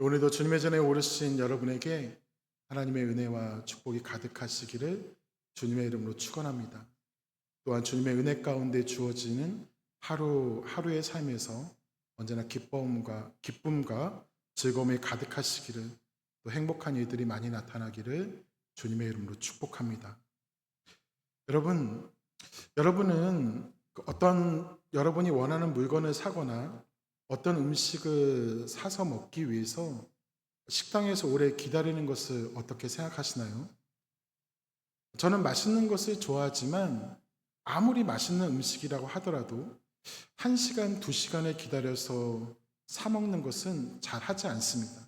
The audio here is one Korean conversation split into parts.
오늘도 주님의 전에 오르신 여러분에게 하나님의 은혜와 축복이 가득하시기를 주님의 이름으로 축원합니다. 또한 주님의 은혜 가운데 주어지는 하루하루의 삶에서 언제나 기쁨과 즐거움이 가득하시기를, 또 행복한 일들이 많이 나타나기를 주님의 이름으로 축복합니다. 여러분은 여러분이 원하는 물건을 사거나 어떤 음식을 사서 먹기 위해서 식당에서 오래 기다리는 것을 어떻게 생각하시나요? 저는 맛있는 것을 좋아하지만 아무리 맛있는 음식이라고 하더라도 1시간, 2시간을 기다려서 사 먹는 것은 잘 하지 않습니다.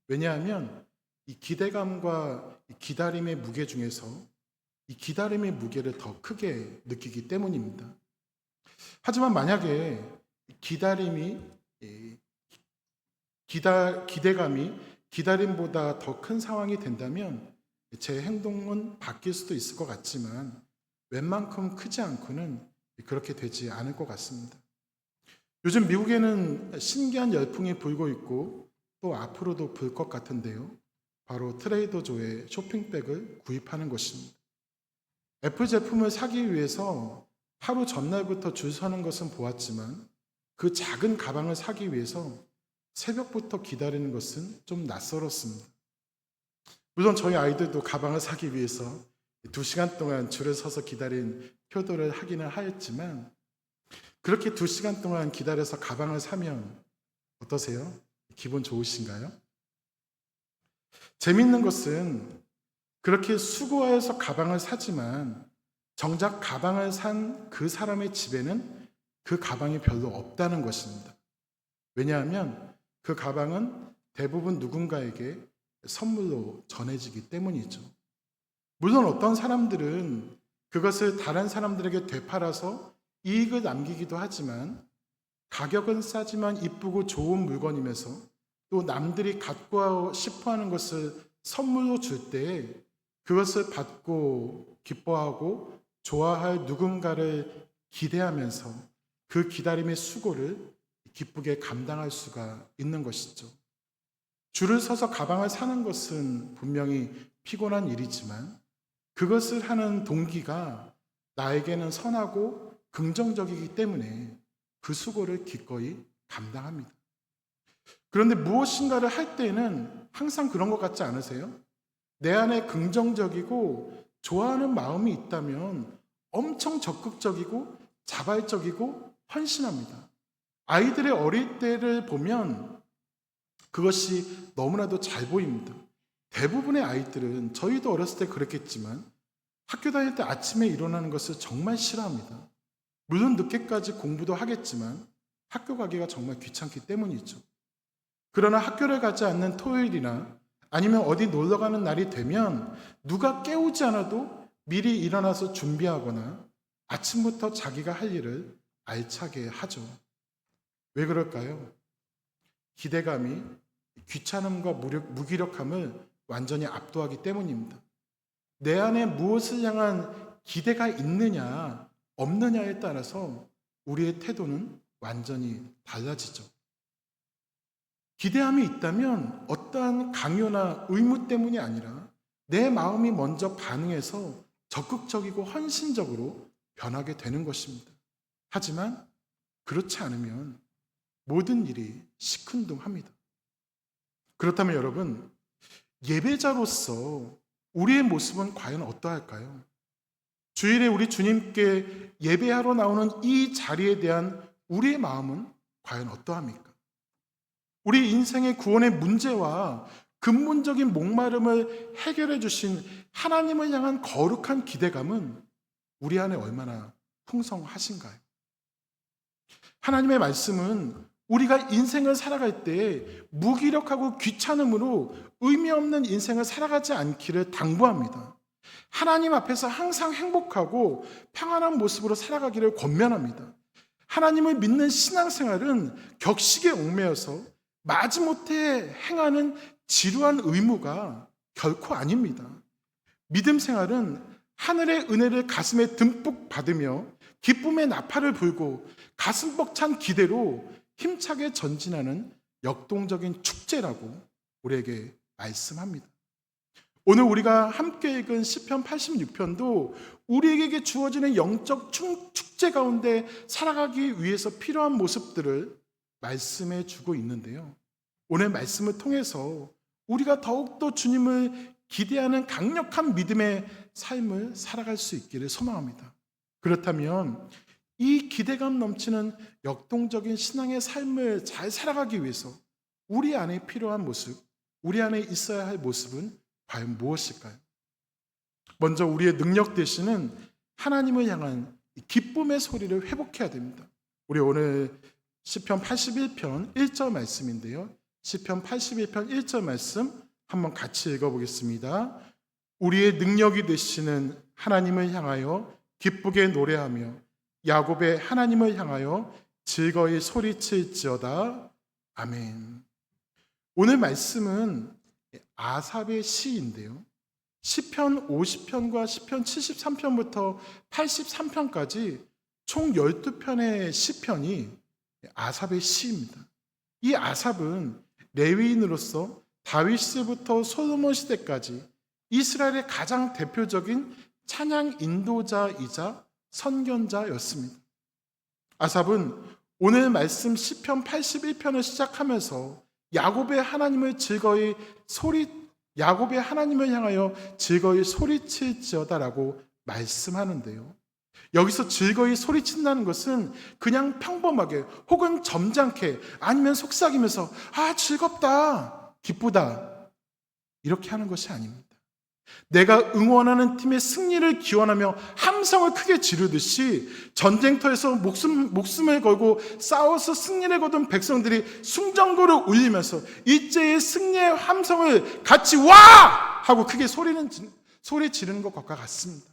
왜냐하면 이 기대감과 이 기다림의 무게 중에서 이 기다림의 무게를 더 크게 느끼기 때문입니다. 하지만 만약에 기대감이 기다림보다 더 큰 상황이 된다면 제 행동은 바뀔 수도 있을 것 같지만 웬만큼 크지 않고는 그렇게 되지 않을 것 같습니다. 요즘 미국에는 신기한 열풍이 불고 있고 또 앞으로도 불 것 같은데요. 바로 트레이더조의 쇼핑백을 구입하는 것입니다. 애플 제품을 사기 위해서 하루 전날부터 줄 서는 것은 보았지만 그 작은 가방을 사기 위해서 새벽부터 기다리는 것은 좀 낯설었습니다. 물론 저희 아이들도 가방을 사기 위해서 2시간 동안 줄을 서서 기다린 효도를 하기는 하였지만, 그렇게 2시간 동안 기다려서 가방을 사면 어떠세요? 기분 좋으신가요? 재밌는 것은 그렇게 수고하여서 가방을 사지만 정작 가방을 산 그 사람의 집에는 그 가방이 별로 없다는 것입니다. 왜냐하면 그 가방은 대부분 누군가에게 선물로 전해지기 때문이죠. 물론 어떤 사람들은 그것을 다른 사람들에게 되팔아서 이익을 남기기도 하지만, 가격은 싸지만 이쁘고 좋은 물건이면서 또 남들이 갖고 싶어 하는 것을 선물로 줄 때 그것을 받고 기뻐하고 좋아할 누군가를 기대하면서 그 기다림의 수고를 기쁘게 감당할 수가 있는 것이죠. 줄을 서서 가방을 사는 것은 분명히 피곤한 일이지만 그것을 하는 동기가 나에게는 선하고 긍정적이기 때문에 그 수고를 기꺼이 감당합니다. 그런데 무엇인가를 할 때는 항상 그런 것 같지 않으세요? 내 안에 긍정적이고 좋아하는 마음이 있다면 엄청 적극적이고 자발적이고 헌신합니다. 아이들의 어릴 때를 보면 그것이 너무나도 잘 보입니다. 대부분의 아이들은, 저희도 어렸을 때 그랬겠지만, 학교 다닐 때 아침에 일어나는 것을 정말 싫어합니다. 물론 늦게까지 공부도 하겠지만 학교 가기가 정말 귀찮기 때문이죠. 그러나 학교를 가지 않는 토요일이나 아니면 어디 놀러 가는 날이 되면 누가 깨우지 않아도 미리 일어나서 준비하거나 아침부터 자기가 할 일을 알차게 하죠. 왜 그럴까요? 기대감이 귀찮음과 무기력함을 완전히 압도하기 때문입니다. 내 안에 무엇을 향한 기대가 있느냐 없느냐에 따라서 우리의 태도는 완전히 달라지죠. 기대함이 있다면 어떠한 강요나 의무 때문이 아니라 내 마음이 먼저 반응해서 적극적이고 헌신적으로 변하게 되는 것입니다. 하지만 그렇지 않으면 모든 일이 시큰둥합니다. 그렇다면 여러분, 예배자로서 우리의 모습은 과연 어떠할까요? 주일에 우리 주님께 예배하러 나오는 이 자리에 대한 우리의 마음은 과연 어떠합니까? 우리 인생의 구원의 문제와 근본적인 목마름을 해결해 주신 하나님을 향한 거룩한 기대감은 우리 안에 얼마나 풍성하신가요? 하나님의 말씀은 우리가 인생을 살아갈 때 무기력하고 귀찮음으로 의미 없는 인생을 살아가지 않기를 당부합니다. 하나님 앞에서 항상 행복하고 평안한 모습으로 살아가기를 권면합니다. 하나님을 믿는 신앙생활은 격식에 얽매여서 마지못해 행하는 지루한 의무가 결코 아닙니다. 믿음 생활은 하늘의 은혜를 가슴에 듬뿍 받으며 기쁨의 나팔을 불고 가슴 벅찬 기대로 힘차게 전진하는 역동적인 축제라고 우리에게 말씀합니다. 오늘 우리가 함께 읽은 시편 86편도 우리에게 주어지는 영적 축제 가운데 살아가기 위해서 필요한 모습들을 말씀해 주고 있는데요. 오늘 말씀을 통해서 우리가 더욱더 주님을 기대하는 강력한 믿음의 삶을 살아갈 수 있기를 소망합니다. 그렇다면 이 기대감 넘치는 역동적인 신앙의 삶을 잘 살아가기 위해서 우리 안에 필요한 모습, 우리 안에 있어야 할 모습은 과연 무엇일까요? 먼저 우리의 능력 되시는 하나님을 향한 기쁨의 소리를 회복해야 됩니다. 우리 오늘 시편 81편 1절 말씀인데요. 시편 81편 1절 말씀 한번 같이 읽어보겠습니다. 우리의 능력이 되시는 하나님을 향하여 기쁘게 노래하며 야곱의 하나님을 향하여 즐거이 소리칠지어다. 아멘. 오늘 말씀은 아삽의 시인데요. 시편 50편과 시편 73편부터 83편까지 총 12편의 시편이 아삽의 시입니다. 이 아삽은 레위인으로서 다윗시부터 솔로몬 시대까지 이스라엘의 가장 대표적인 찬양 인도자이자 선견자였습니다. 아삽은 오늘 말씀 시편 81편을 시작하면서 야곱의 하나님을 향하여 즐거이 소리칠지어다라고 말씀하는데요. 여기서 즐거이 소리친다는 것은 그냥 평범하게 혹은 점잖게 아니면 속삭이면서 즐겁다, 기쁘다 이렇게 하는 것이 아닙니다. 내가 응원하는 팀의 승리를 기원하며 함성을 크게 지르듯이 전쟁터에서 목숨을 걸고 싸워서 승리를 거둔 백성들이 숭정고를 울리면서 일제의 승리의 함성을 같이 와! 하고 크게 소리 지르는 것과 같습니다.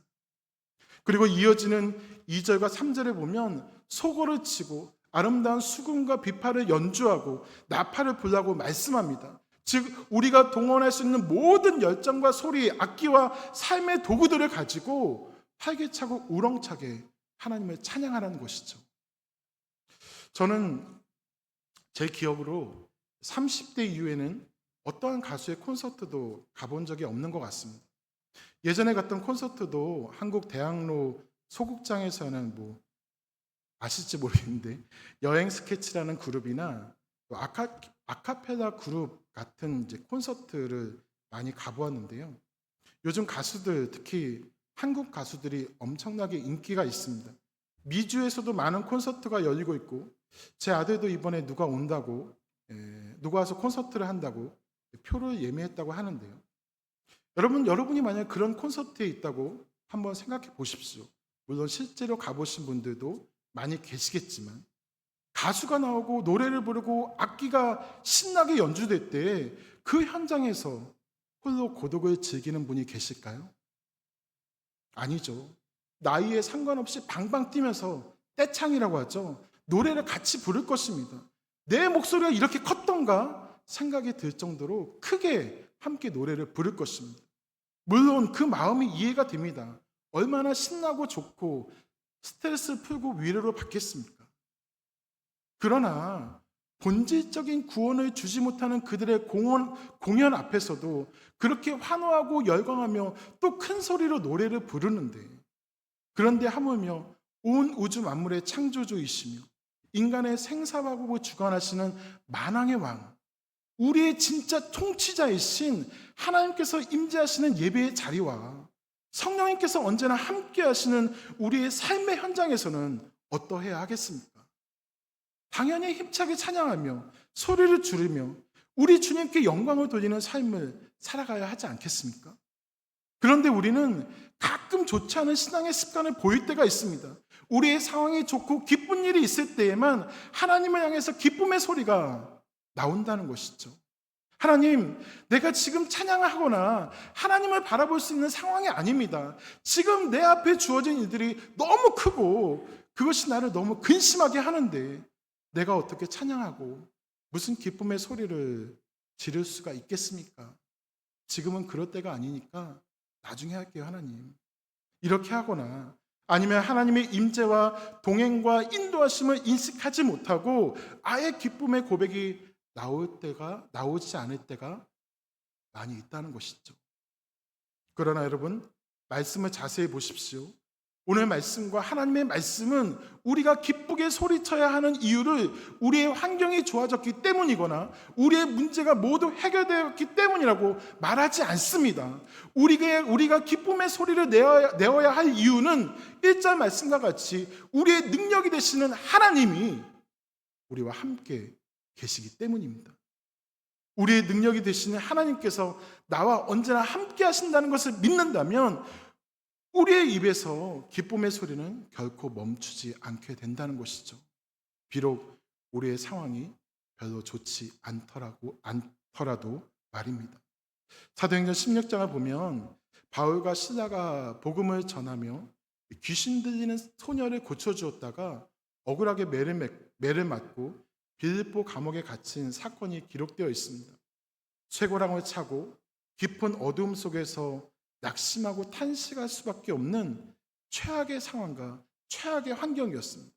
그리고 이어지는 2절과 3절에 보면 소고를 치고 아름다운 수금과 비파를 연주하고 나팔을 불라고 말씀합니다. 즉 우리가 동원할 수 있는 모든 열정과 소리, 악기와 삶의 도구들을 가지고 활기차고 우렁차게 하나님을 찬양하라는 것이죠. 저는 제 기억으로 30대 이후에는 어떠한 가수의 콘서트도 가본 적이 없는 것 같습니다. 예전에 갔던 콘서트도 한국 대학로 소극장에서는 아실지 모르겠는데 여행 스케치라는 그룹이나 또 아카펠라 그룹 같은 이제 콘서트를 많이 가보았는데요. 요즘 가수들, 특히 한국 가수들이 엄청나게 인기가 있습니다. 미주에서도 많은 콘서트가 열리고 있고 제 아들도 이번에 누가 와서 콘서트를 한다고 표를 예매했다고 하는데요. 여러분이 만약 그런 콘서트에 있다고 한번 생각해 보십시오. 물론 실제로 가보신 분들도 많이 계시겠지만 가수가 나오고 노래를 부르고 악기가 신나게 연주될 때 그 현장에서 홀로 고독을 즐기는 분이 계실까요? 아니죠. 나이에 상관없이 방방 뛰면서 떼창이라고 하죠. 노래를 같이 부를 것입니다. 내 목소리가 이렇게 컸던가 생각이 들 정도로 크게 함께 노래를 부를 것입니다. 물론 그 마음이 이해가 됩니다. 얼마나 신나고 좋고 스트레스를 풀고 위로를 받겠습니까? 그러나 본질적인 구원을 주지 못하는 그들의 공연 앞에서도 그렇게 환호하고 열광하며 또 큰 소리로 노래를 부르는데, 그런데 하물며 온 우주 만물의 창조주이시며 인간의 생사화복을 주관하시는 만왕의 왕, 우리의 진짜 통치자이신 하나님께서 임재하시는 예배의 자리와 성령님께서 언제나 함께 하시는 우리의 삶의 현장에서는 어떠해야 하겠습니까? 당연히 힘차게 찬양하며 소리를 지르며 우리 주님께 영광을 돌리는 삶을 살아가야 하지 않겠습니까? 그런데 우리는 가끔 좋지 않은 신앙의 습관을 보일 때가 있습니다. 우리의 상황이 좋고 기쁜 일이 있을 때에만 하나님을 향해서 기쁨의 소리가 나온다는 것이죠. 하나님, 내가 지금 찬양을 하거나 하나님을 바라볼 수 있는 상황이 아닙니다. 지금 내 앞에 주어진 일들이 너무 크고 그것이 나를 너무 근심하게 하는데 내가 어떻게 찬양하고 무슨 기쁨의 소리를 지를 수가 있겠습니까? 지금은 그럴 때가 아니니까 나중에 할게요, 하나님. 이렇게 하거나 아니면 하나님의 임재와 동행과 인도하심을 인식하지 못하고 아예 기쁨의 고백이 나오지 않을 때가 많이 있다는 것이죠. 그러나 여러분, 말씀을 자세히 보십시오. 오늘 말씀과 하나님의 말씀은 우리가 기쁘게 소리쳐야 하는 이유를 우리의 환경이 좋아졌기 때문이거나 우리의 문제가 모두 해결되었기 때문이라고 말하지 않습니다. 우리가 기쁨의 소리를 내어야 할 이유는 1절 말씀과 같이 우리의 능력이 되시는 하나님이 우리와 함께 계시기 때문입니다. 우리의 능력이 되시는 하나님께서 나와 언제나 함께 하신다는 것을 믿는다면 우리의 입에서 기쁨의 소리는 결코 멈추지 않게 된다는 것이죠. 비록 우리의 상황이 별로 좋지 않더라도 말입니다. 사도행전 16장을 보면 바울과 실라가 복음을 전하며 귀신 들리는 소녀를 고쳐주었다가 억울하게 매를 맞고 빌립보 감옥에 갇힌 사건이 기록되어 있습니다. 쇠고랑을 차고 깊은 어두움 속에서 낙심하고 탄식할 수밖에 없는 최악의 상황과 최악의 환경이었습니다.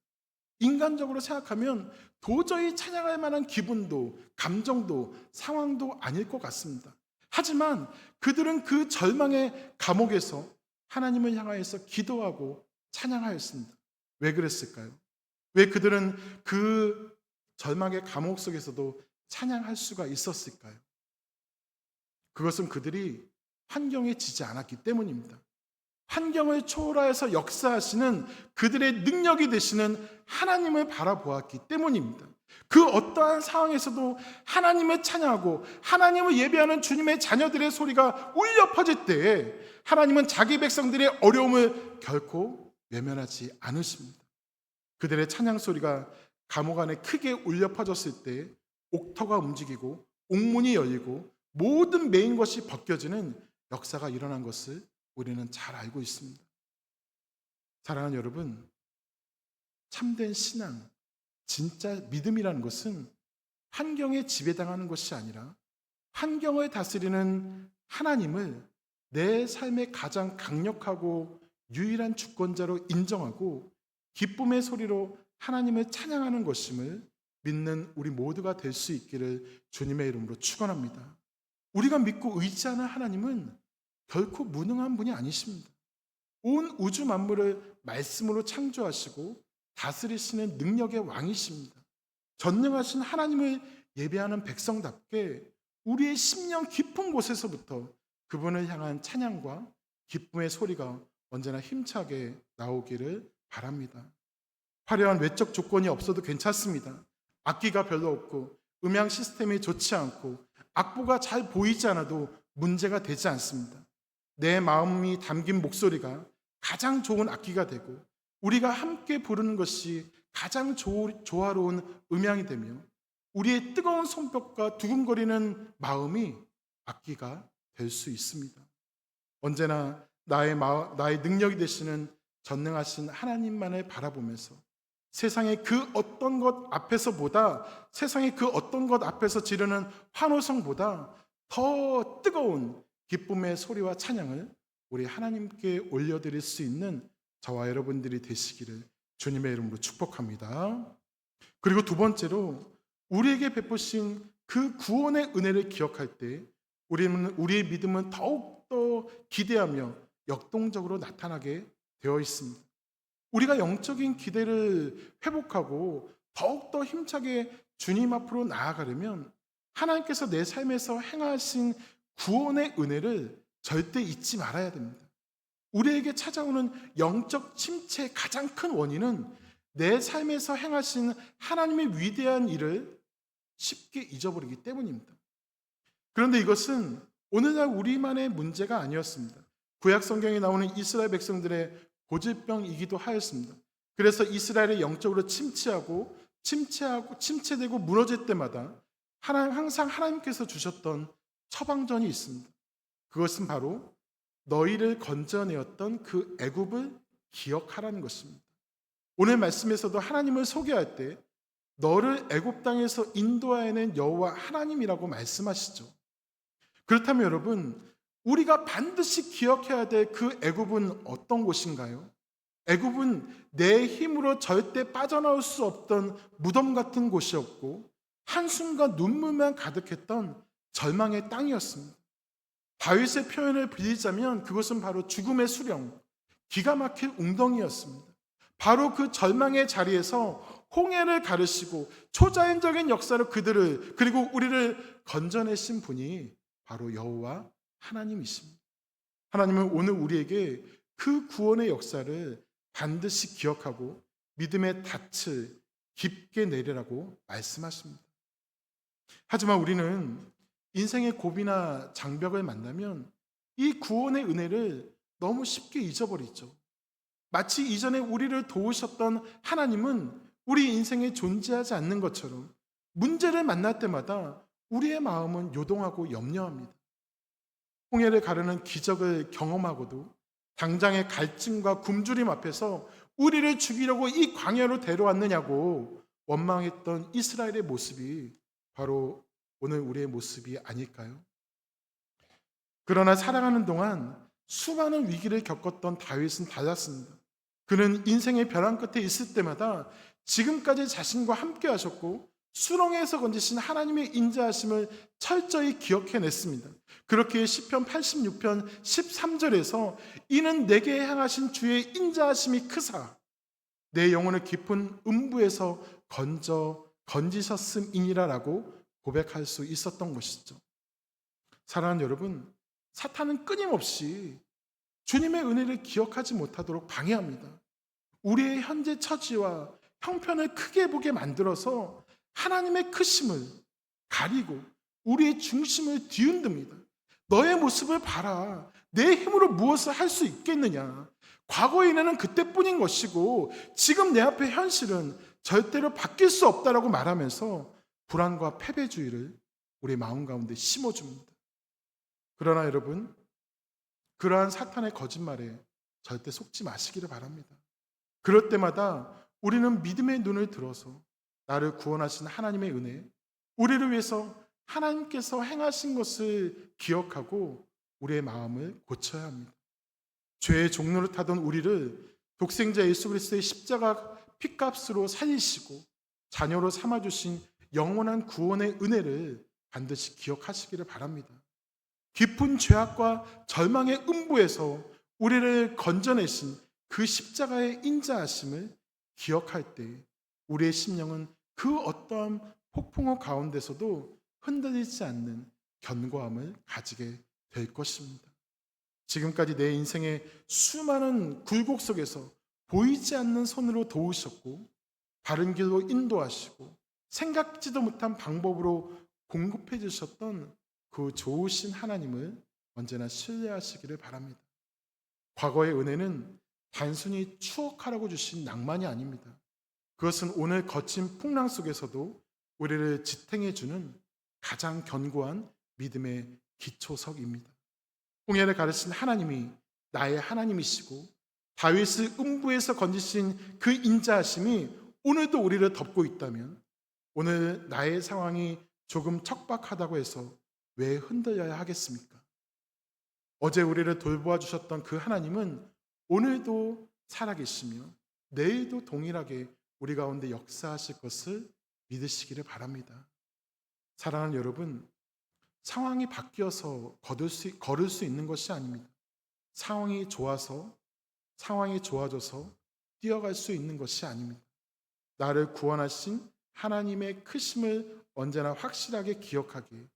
인간적으로 생각하면 도저히 찬양할 만한 기분도 감정도 상황도 아닐 것 같습니다. 하지만 그들은 그 절망의 감옥에서 하나님을 향하여서 기도하고 찬양하였습니다. 왜 그랬을까요? 왜 그들은 그 절망의 감옥 속에서도 찬양할 수가 있었을까요? 그것은 그들이 환경에 지지 않았기 때문입니다. 환경을 초월하여서 역사하시는 그들의 능력이 되시는 하나님을 바라보았기 때문입니다. 그 어떠한 상황에서도 하나님을 찬양하고 하나님을 예배하는 주님의 자녀들의 소리가 울려 퍼질 때에 하나님은 자기 백성들의 어려움을 결코 외면하지 않으십니다. 그들의 찬양 소리가 감옥 안에 크게 울려 퍼졌을 때 옥터가 움직이고 옥문이 열리고 모든 메인 것이 벗겨지는 역사가 일어난 것을 우리는 잘 알고 있습니다. 사랑하는 여러분, 참된 신앙, 진짜 믿음이라는 것은 환경에 지배당하는 것이 아니라 환경을 다스리는 하나님을 내 삶의 가장 강력하고 유일한 주권자로 인정하고 기쁨의 소리로 하나님을 찬양하는 것임을 믿는 우리 모두가 될 수 있기를 주님의 이름으로 축원합니다. 우리가 믿고 의지하는 하나님은 결코 무능한 분이 아니십니다. 온 우주 만물을 말씀으로 창조하시고 다스리시는 능력의 왕이십니다. 전능하신 하나님을 예배하는 백성답게 우리의 심령 깊은 곳에서부터 그분을 향한 찬양과 기쁨의 소리가 언제나 힘차게 나오기를 바랍니다. 화려한 외적 조건이 없어도 괜찮습니다. 악기가 별로 없고 음향 시스템이 좋지 않고 악보가 잘 보이지 않아도 문제가 되지 않습니다. 내 마음이 담긴 목소리가 가장 좋은 악기가 되고 우리가 함께 부르는 것이 가장 조화로운 음향이 되며 우리의 뜨거운 손뼉과 두근거리는 마음이 악기가 될 수 있습니다. 언제나 나의 능력이 되시는 전능하신 하나님만을 바라보면서 세상의 그 어떤 것 앞에서 지르는 환호성보다 더 뜨거운 기쁨의 소리와 찬양을 우리 하나님께 올려드릴 수 있는 저와 여러분들이 되시기를 주님의 이름으로 축복합니다. 그리고 두 번째로 우리에게 베푸신 그 구원의 은혜를 기억할 때 우리의 믿음은 더욱더 기대하며 역동적으로 나타나게 되어 있습니다. 우리가 영적인 기대를 회복하고 더욱더 힘차게 주님 앞으로 나아가려면 하나님께서 내 삶에서 행하신 구원의 은혜를 절대 잊지 말아야 됩니다. 우리에게 찾아오는 영적 침체의 가장 큰 원인은 내 삶에서 행하신 하나님의 위대한 일을 쉽게 잊어버리기 때문입니다. 그런데 이것은 오늘날 우리만의 문제가 아니었습니다. 구약 성경에 나오는 이스라엘 백성들의 고질병이기도 하였습니다. 그래서 이스라엘이 영적으로 침체되고 무너질 때마다 항상 하나님께서 주셨던 처방전이 있습니다. 그것은 바로 너희를 건져내었던 그 애굽을 기억하라는 것입니다. 오늘 말씀에서도 하나님을 소개할 때 너를 애굽 땅에서 인도하여낸 여호와 하나님이라고 말씀하시죠. 그렇다면 여러분, 우리가 반드시 기억해야 될 그 애굽은 어떤 곳인가요? 애굽은 내 힘으로 절대 빠져나올 수 없던 무덤 같은 곳이었고 한숨과 눈물만 가득했던 절망의 땅이었습니다. 다윗의 표현을 빌리자면 그것은 바로 죽음의 수령, 기가 막힐 웅덩이였습니다. 바로 그 절망의 자리에서 홍해를 가르시고 초자연적인 역사로 그들을 그리고 우리를 건져내신 분이 바로 여호와 하나님이십니다. 하나님은 오늘 우리에게 그 구원의 역사를 반드시 기억하고 믿음의 닻을 깊게 내리라고 말씀하십니다. 하지만 우리는 인생의 고비나 장벽을 만나면 이 구원의 은혜를 너무 쉽게 잊어버리죠. 마치 이전에 우리를 도우셨던 하나님은 우리 인생에 존재하지 않는 것처럼 문제를 만날 때마다 우리의 마음은 요동하고 염려합니다. 홍해를 가르는 기적을 경험하고도 당장의 갈증과 굶주림 앞에서 우리를 죽이려고 이 광야로 데려왔느냐고 원망했던 이스라엘의 모습이 바로 오늘 우리의 모습이 아닐까요? 그러나 살아가는 동안 수많은 위기를 겪었던 다윗은 달랐습니다. 그는 인생의 벼랑 끝에 있을 때마다 지금까지 자신과 함께 하셨고 수렁에서 건지신 하나님의 인자하심을 철저히 기억해냈습니다. 그렇게 시편 86편 13절에서 이는 내게 향하신 주의 인자하심이 크사 내 영혼을 깊은 음부에서 건지셨음이니라라고 고백할 수 있었던 것이죠. 사랑하는 여러분, 사탄은 끊임없이 주님의 은혜를 기억하지 못하도록 방해합니다. 우리의 현재 처지와 형편을 크게 보게 만들어서 하나님의 크심을 가리고 우리의 중심을 뒤흔듭니다. 너의 모습을 봐라. 내 힘으로 무엇을 할 수 있겠느냐. 과거의 인해는 그때뿐인 것이고 지금 내 앞의 현실은 절대로 바뀔 수 없다라고 말하면서 불안과 패배주의를 우리 마음 가운데 심어줍니다. 그러나 여러분, 그러한 사탄의 거짓말에 절대 속지 마시기를 바랍니다. 그럴 때마다 우리는 믿음의 눈을 들어서 나를 구원하신 하나님의 은혜, 우리를 위해서 하나님께서 행하신 것을 기억하고 우리의 마음을 고쳐야 합니다. 죄의 종로를 타던 우리를 독생자 예수 그리스도의 십자가 피값으로 살리시고 자녀로 삼아주신 영원한 구원의 은혜를 반드시 기억하시기를 바랍니다. 깊은 죄악과 절망의 음부에서 우리를 건져내신 그 십자가의 인자하심을 기억할 때 우리의 심령은 그 어떠한 폭풍우 가운데서도 흔들리지 않는 견고함을 가지게 될 것입니다. 지금까지 내 인생의 수많은 굴곡 속에서 보이지 않는 손으로 도우셨고 바른 길로 인도하시고 생각지도 못한 방법으로 공급해 주셨던 그 좋으신 하나님을 언제나 신뢰하시기를 바랍니다. 과거의 은혜는 단순히 추억하라고 주신 낭만이 아닙니다. 그것은 오늘 거친 풍랑 속에서도 우리를 지탱해 주는 가장 견고한 믿음의 기초석입니다. 홍해를 가르친 하나님이 나의 하나님이시고 다윗을 음부에서 건지신 그 인자하심이 오늘도 우리를 덮고 있다면 오늘 나의 상황이 조금 척박하다고 해서 왜 흔들려야 하겠습니까? 어제 우리를 돌보아 주셨던 그 하나님은 오늘도 살아계시며 내일도 동일하게 우리 가운데 역사하실 것을 믿으시기를 바랍니다. 사랑하는 여러분, 상황이 바뀌어서 걸을 수 있는 것이 아닙니다. 상황이 좋아져서 뛰어갈 수 있는 것이 아닙니다. 나를 구원하신 하나님의 크심을 언제나 확실하게 기억하기에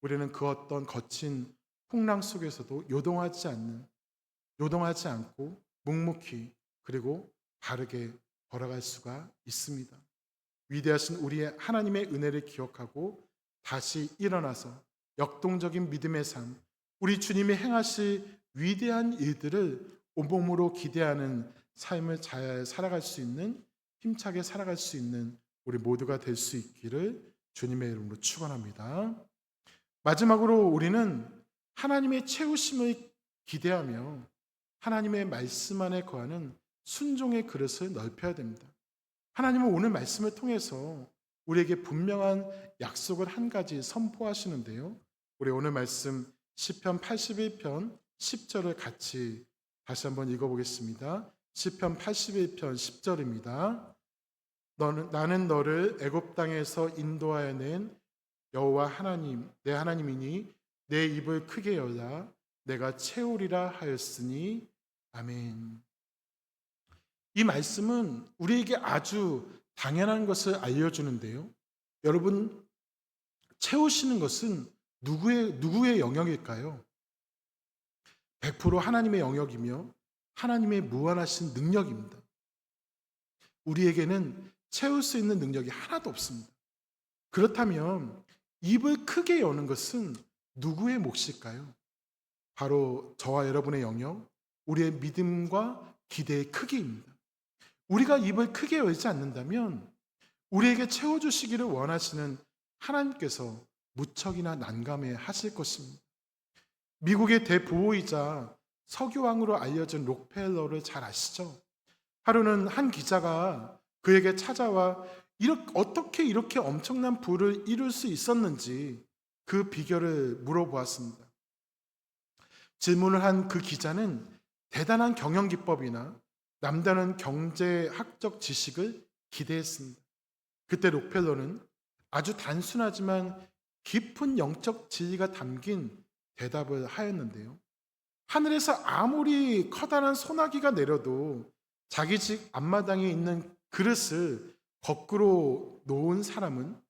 우리는 그 어떤 거친 풍랑 속에서도 요동하지 않고 묵묵히 그리고 바르게 걸어갈 수가 있습니다. 위대하신 우리의 하나님의 은혜를 기억하고 다시 일어나서 역동적인 믿음의 삶, 우리 주님이 행하실 위대한 일들을 온몸으로 기대하는 삶을 잘 살아갈 수 있는, 힘차게 살아갈 수 있는 우리 모두가 될 수 있기를 주님의 이름으로 축원합니다. 마지막으로 우리는 하나님의 채우심을 기대하며 하나님의 말씀 안에 거하는 순종의 그릇을 넓혀야 됩니다. 하나님은 오늘 말씀을 통해서 우리에게 분명한 약속을 한 가지 선포하시는데요. 우리 오늘 말씀 시편 81편 10절을 같이 다시 한번 읽어보겠습니다. 시편 81편 10절입니다. 나는 너를 애굽 땅에서 인도하여 낸 여호와 하나님 내 하나님이니 내 입을 크게 열라 내가 채우리라 하였으니 아멘. 이 말씀은 우리에게 아주 당연한 것을 알려주는데요. 여러분, 채우시는 것은 누구의 영역일까요? 100% 하나님의 영역이며 하나님의 무한하신 능력입니다. 우리에게는 채울 수 있는 능력이 하나도 없습니다. 그렇다면 입을 크게 여는 것은 누구의 몫일까요? 바로 저와 여러분의 영역, 우리의 믿음과 기대의 크기입니다. 우리가 입을 크게 열지 않는다면 우리에게 채워주시기를 원하시는 하나님께서 무척이나 난감해 하실 것입니다. 미국의 대부호이자 석유왕으로 알려진 록펠러를 잘 아시죠? 하루는 한 기자가 그에게 찾아와 어떻게 이렇게 엄청난 부를 이룰 수 있었는지 그 비결을 물어보았습니다. 질문을 한 그 기자는 대단한 경영 기법이나 남다른 경제학적 지식을 기대했습니다. 그때 록펠러는 아주 단순하지만 깊은 영적 진리가 담긴 대답을 하였는데요. 하늘에서 아무리 커다란 소나기가 내려도 자기 집 앞마당에 있는 그릇을 거꾸로 놓은 사람은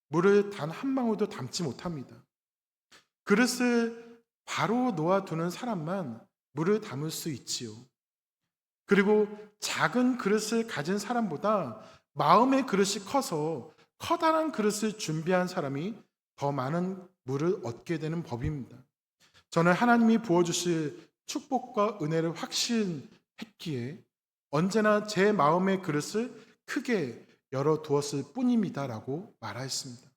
물을 단 한 방울도 담지 못합니다. 그릇을 바로 놓아두는 사람만 물을 담을 수 있지요. 그리고 작은 그릇을 가진 사람보다 마음의 그릇이 커서 커다란 그릇을 준비한 사람이 더 많은 물을 얻게 되는 법입니다. 저는 하나님이 부어주실 축복과 은혜를 확신했기에 언제나 제 마음의 그릇을 크게 열어두었을 뿐입니다라고 말하였습니다.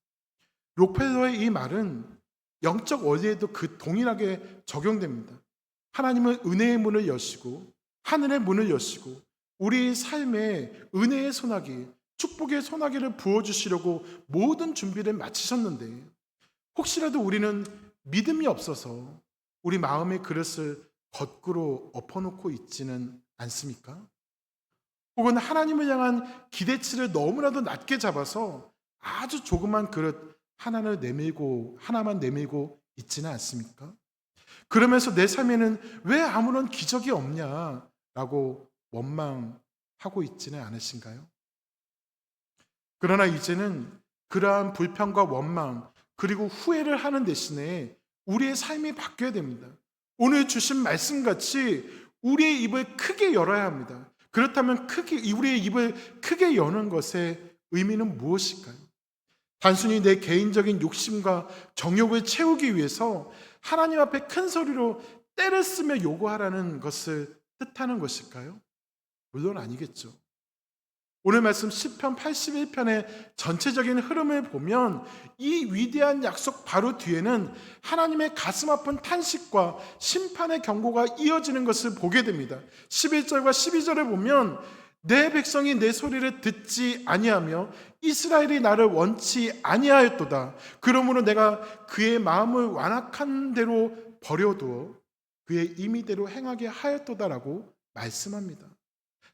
록펠러의 이 말은 영적 원리에도 그 동일하게 적용됩니다. 하나님은 은혜의 문을 여시고 하늘의 문을 여시고 우리 삶에 은혜의 소나기, 축복의 소나기를 부어주시려고 모든 준비를 마치셨는데 혹시라도 우리는 믿음이 없어서 우리 마음의 그릇을 거꾸로 엎어놓고 있지는 않습니까? 혹은 하나님을 향한 기대치를 너무나도 낮게 잡아서 아주 조그만 그릇 하나만 내밀고 있지는 않습니까? 그러면서 내 삶에는 왜 아무런 기적이 없냐라고 원망하고 있지는 않으신가요? 그러나 이제는 그러한 불평과 원망 그리고 후회를 하는 대신에 우리의 삶이 바뀌어야 됩니다. 오늘 주신 말씀같이 우리의 입을 크게 열어야 합니다. 그렇다면 우리의 입을 크게 여는 것의 의미는 무엇일까요? 단순히 내 개인적인 욕심과 정욕을 채우기 위해서 하나님 앞에 큰 소리로 떼를 쓰며 요구하라는 것을 뜻하는 것일까요? 물론 아니겠죠. 오늘 말씀 시편 81편의 전체적인 흐름을 보면 이 위대한 약속 바로 뒤에는 하나님의 가슴 아픈 탄식과 심판의 경고가 이어지는 것을 보게 됩니다. 11절과 12절을 보면 내 백성이 내 소리를 듣지 아니하며 이스라엘이 나를 원치 아니하였도다. 그러므로 내가 그의 마음을 완악한 대로 버려두어 그의 임의대로 행하게 하였도다라고 말씀합니다.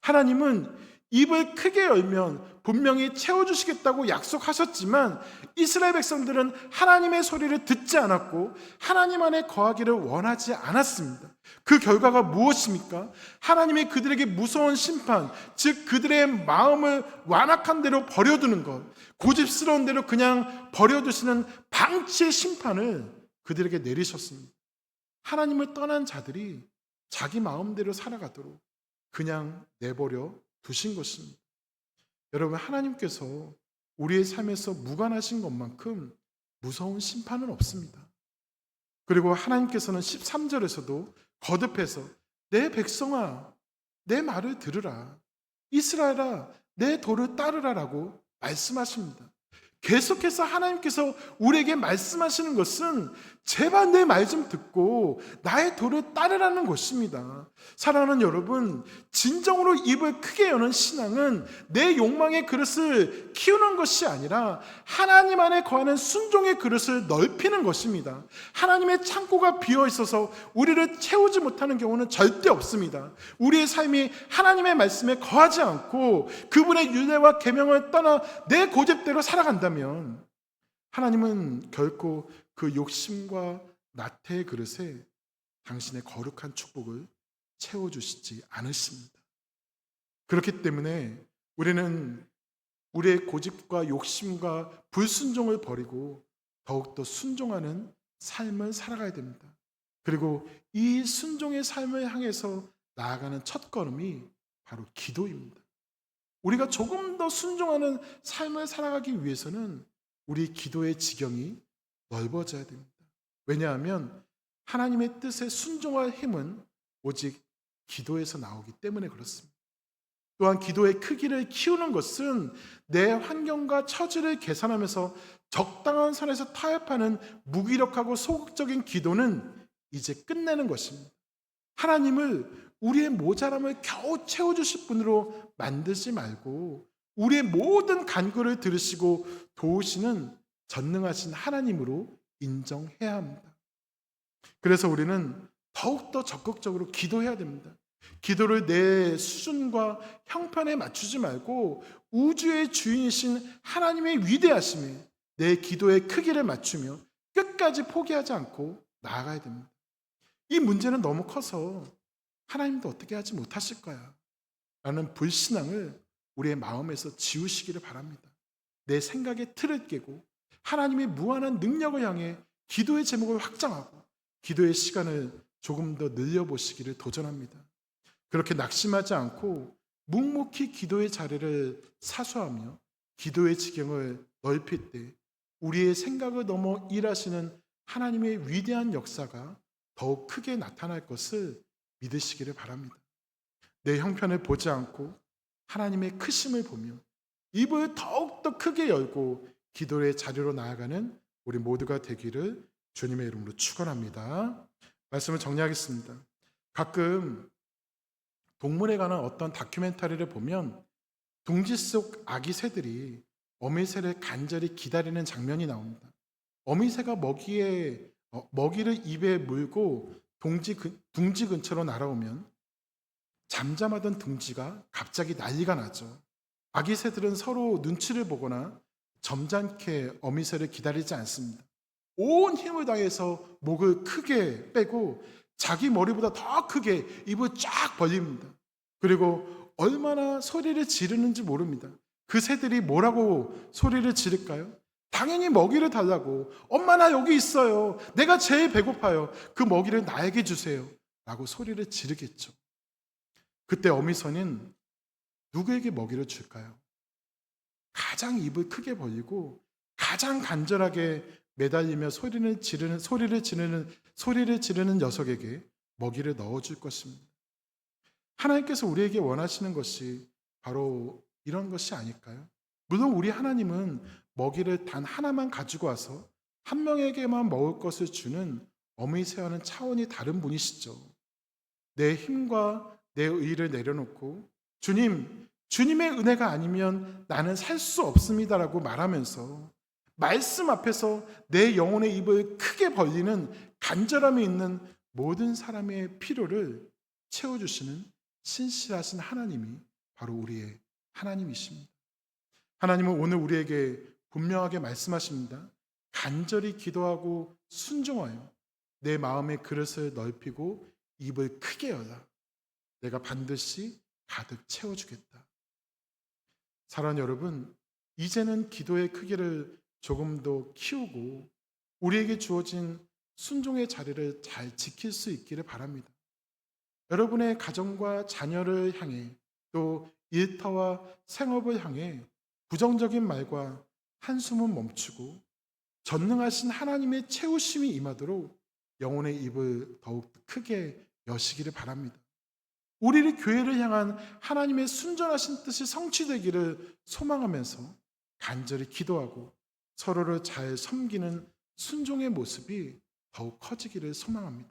하나님은 입을 크게 열면 분명히 채워주시겠다고 약속하셨지만 이스라엘 백성들은 하나님의 소리를 듣지 않았고 하나님 안에 거하기를 원하지 않았습니다. 그 결과가 무엇입니까? 하나님이 그들에게 무서운 심판, 즉 그들의 마음을 완악한 대로 버려두는 것, 고집스러운 대로 그냥 버려두시는 방치의 심판을 그들에게 내리셨습니다. 하나님을 떠난 자들이 자기 마음대로 살아가도록 그냥 내버려 두신 것입니다. 여러분, 하나님께서 우리의 삶에서 무관하신 것만큼 무서운 심판은 없습니다. 그리고 하나님께서는 13절에서도 거듭해서 내 백성아 내 말을 들으라, 이스라엘아 내 도를 따르라라고 말씀하십니다. 계속해서 하나님께서 우리에게 말씀하시는 것은 제발 내 말 좀 듣고 나의 도를 따르라는 것입니다. 사랑하는 여러분, 진정으로 입을 크게 여는 신앙은 내 욕망의 그릇을 키우는 것이 아니라 하나님 안에 거하는 순종의 그릇을 넓히는 것입니다. 하나님의 창고가 비어 있어서 우리를 채우지 못하는 경우는 절대 없습니다. 우리의 삶이 하나님의 말씀에 거하지 않고 그분의 윤례와 계명을 떠나 내 고집대로 살아간다면 하나님은 결코 그 욕심과 나태의 그릇에 당신의 거룩한 축복을 채워주시지 않으십니다. 그렇기 때문에 우리는 우리의 고집과 욕심과 불순종을 버리고 더욱더 순종하는 삶을 살아가야 됩니다. 그리고 이 순종의 삶을 향해서 나아가는 첫걸음이 바로 기도입니다. 우리가 조금 더 순종하는 삶을 살아가기 위해서는 우리 기도의 지경이 넓어져야 됩니다. 왜냐하면 하나님의 뜻에 순종할 힘은 오직 기도에서 나오기 때문에 그렇습니다. 또한 기도의 크기를 키우는 것은 내 환경과 처지를 계산하면서 적당한 선에서 타협하는 무기력하고 소극적인 기도는 이제 끝내는 것입니다. 하나님을 우리의 모자람을 겨우 채워주실 분으로 만들지 말고 우리의 모든 간구를 들으시고 도우시는 전능하신 하나님으로 인정해야 합니다. 그래서 우리는 더욱더 적극적으로 기도해야 됩니다. 기도를 내 수준과 형편에 맞추지 말고 우주의 주인이신 하나님의 위대하심에 내 기도의 크기를 맞추며 끝까지 포기하지 않고 나아가야 됩니다. 이 문제는 너무 커서 하나님도 어떻게 하지 못하실 거야 라는 불신앙을 우리의 마음에서 지우시기를 바랍니다. 내 생각의 틀을 깨고 하나님의 무한한 능력을 향해 기도의 제목을 확장하고 기도의 시간을 조금 더 늘려보시기를 도전합니다. 그렇게 낙심하지 않고 묵묵히 기도의 자리를 사수하며 기도의 지경을 넓힐 때 우리의 생각을 넘어 일하시는 하나님의 위대한 역사가 더욱 크게 나타날 것을 믿으시기를 바랍니다. 내 형편을 보지 않고 하나님의 크심을 보며 입을 더욱더 크게 열고 기도의 자리로 나아가는 우리 모두가 되기를 주님의 이름으로 축원합니다. 말씀을 정리하겠습니다. 가끔 동물에 관한 어떤 다큐멘터리를 보면 둥지 속 아기 새들이 어미새를 간절히 기다리는 장면이 나옵니다. 어미새가 먹이를 입에 물고 둥지 근처로 날아오면 잠잠하던 둥지가 갑자기 난리가 나죠. 아기 새들은 서로 눈치를 보거나 점잖게 어미새를 기다리지 않습니다. 온 힘을 다해서 목을 크게 빼고 자기 머리보다 더 크게 입을 쫙 벌립니다. 그리고 얼마나 소리를 지르는지 모릅니다. 그 새들이 뭐라고 소리를 지를까요? 당연히 먹이를 달라고. 엄마 나 여기 있어요. 내가 제일 배고파요. 그 먹이를 나에게 주세요. 라고 소리를 지르겠죠. 그때 어미새는 누구에게 먹이를 줄까요? 가장 입을 크게 벌리고 가장 간절하게 매달리며 소리를 지르는 녀석에게 먹이를 넣어줄 것입니다. 하나님께서 우리에게 원하시는 것이 바로 이런 것이 아닐까요? 물론 우리 하나님은 먹이를 단 하나만 가지고 와서 한 명에게만 먹을 것을 주는 어미새와는 차원이 다른 분이시죠. 내 힘과 내 의를 내려놓고 주님의 은혜가 아니면 나는 살 수 없습니다라고 말하면서 말씀 앞에서 내 영혼의 입을 크게 벌리는 간절함이 있는 모든 사람의 필요를 채워주시는 신실하신 하나님이 바로 우리의 하나님이십니다. 하나님은 오늘 우리에게 분명하게 말씀하십니다. 간절히 기도하고 순종하여 내 마음의 그릇을 넓히고 입을 크게 열라. 내가 반드시 가득 채워주겠다. 사랑하는 여러분, 이제는 기도의 크기를 조금 더 키우고 우리에게 주어진 순종의 자리를 잘 지킬 수 있기를 바랍니다. 여러분의 가정과 자녀를 향해 또 일터와 생업을 향해 부정적인 말과 한숨은 멈추고 전능하신 하나님의 채우심이 임하도록 영혼의 입을 더욱 크게 여시기를 바랍니다. 우리를 교회를 향한 하나님의 순전하신 뜻이 성취되기를 소망하면서 간절히 기도하고 서로를 잘 섬기는 순종의 모습이 더욱 커지기를 소망합니다.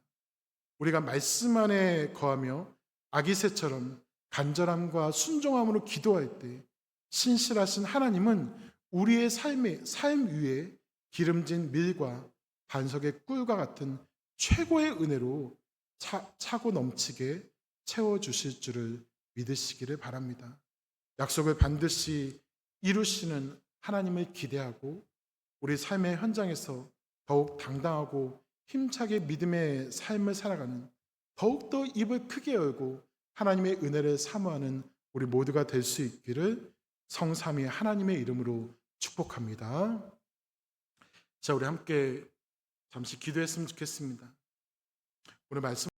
우리가 말씀 안에 거하며 아기새처럼 간절함과 순종함으로 기도할 때 신실하신 하나님은 우리의 삶 위에 기름진 밀과 반석의 꿀과 같은 최고의 은혜로 차고 넘치게 채워주실 줄을 믿으시기를 바랍니다. 약속을 반드시 이루시는 하나님을 기대하고 우리 삶의 현장에서 더욱 당당하고 힘차게 믿음의 삶을 살아가는, 더욱더 입을 크게 열고 하나님의 은혜를 사모하는 우리 모두가 될 수 있기를 성삼위 하나님의 이름으로 축복합니다. 자, 우리 함께 잠시 기도했으면 좋겠습니다. 오늘 말씀